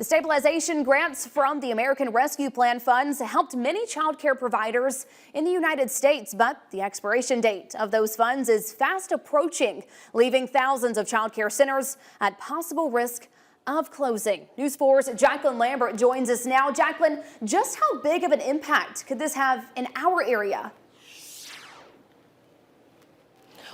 The stabilization grants from the American Rescue Plan funds helped many child care providers in the United States, but the expiration date of those funds is fast approaching, leaving thousands of child care centers at possible risk of closing. News 4's Jacqueline Lambert joins us now. Jacqueline, just how big of an impact could this have in our area?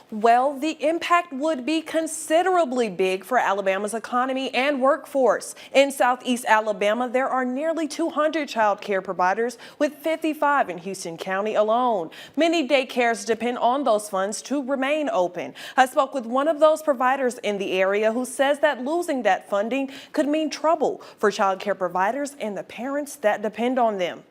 Well, the impact would be considerably big for Alabama's economy and workforce. In Southeast Alabama, there are nearly 200 child care providers, with 55 in Houston County alone. Many daycares depend on those funds to remain open. I spoke with one of those providers in the area who says that losing that funding could mean trouble for child care providers and the parents that depend on them.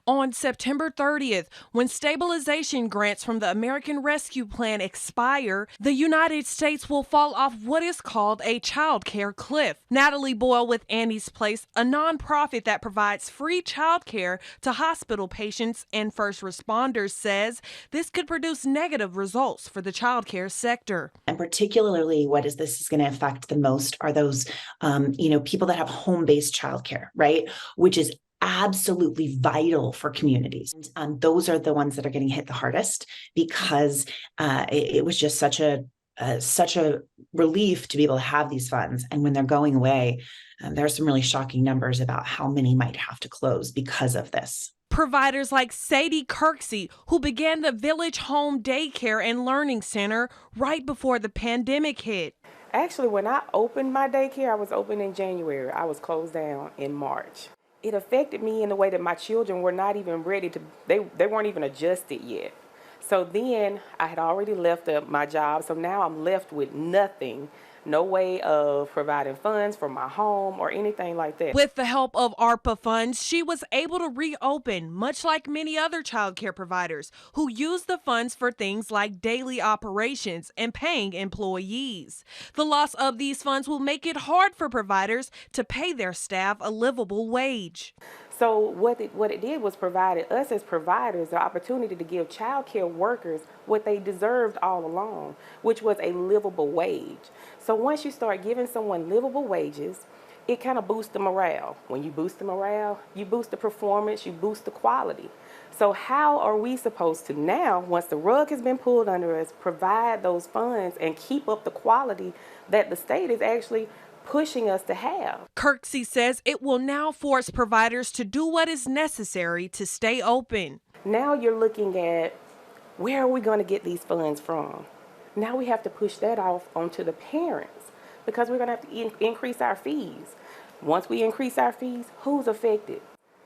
On September 30th, when stabilization grants from the American Rescue Plan expire, the United States will fall off what is called a child care cliff. Natalie Boyle with Annie's Place, a nonprofit that provides free child care to hospital patients and first responders, says this could produce negative results for the child care sector. And particularly what is going to affect the most are those, people that have home-based childcare, right? Which is absolutely vital for communities. And those are the ones that are getting hit the hardest because it was just such a relief to be able to have these funds. And when they're going away, there are some really shocking numbers about how many might have to close because of this. Providers like Sadie Kirksey, who began the Village Home Daycare and Learning Center right before the pandemic hit. Actually, when I opened my daycare, I was open in January. I was closed down in March. It affected me in the way that my children were not even ready to, they weren't even adjusted yet. So then I had already left my job, so now I'm left with nothing. No way of providing funds for my home or anything like that. With the help of ARPA funds, she was able to reopen, much like many other child care providers who use the funds for things like daily operations and paying employees. The loss of these funds will make it hard for providers to pay their staff a livable wage. So what it did was provided us as providers the opportunity to give child care workers what they deserved all along, which was a livable wage. So once you start giving someone livable wages, it kind of boosts the morale. When you boost the morale, you boost the performance, you boost the quality. So how are we supposed to now, once the rug has been pulled under us, provide those funds and keep up the quality that the state is actually pushing us to have? Kirksey says it will now force providers to do what is necessary to stay open. Now you're looking at, where are we going to get these funds from? Now we have to push that off onto the parents because we're going to have to increase our fees. Once we increase our fees, who's affected?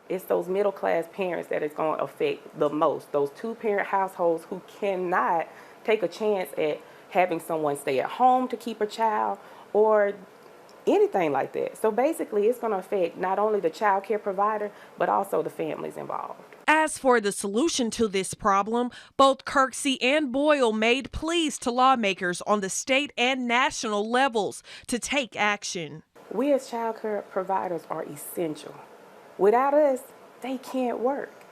It's those middle class parents that it's going to affect the most. Those two-parent households who cannot take a chance at having someone stay at home to keep a child or anything like that. So basically, it's going to affect not only the child care provider, but also the families involved. As for the solution to this problem, both Kirksey and Boyle made pleas to lawmakers on the state and national levels to take action. We as child care providers are essential. Without us, they can't work.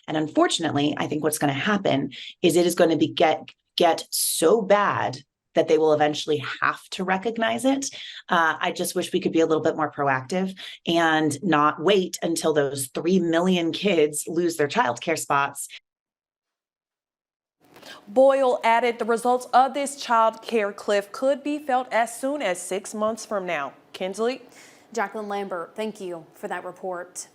And unfortunately, I think what's going to happen is it is going to get so bad that they will eventually have to recognize it. I just wish we could be a little bit more proactive and not wait until those 3 million kids lose their childcare spots. Boyle added the results of this child care cliff could be felt as soon as 6 months from now. Kinsley? Jacqueline Lambert, thank you for that report.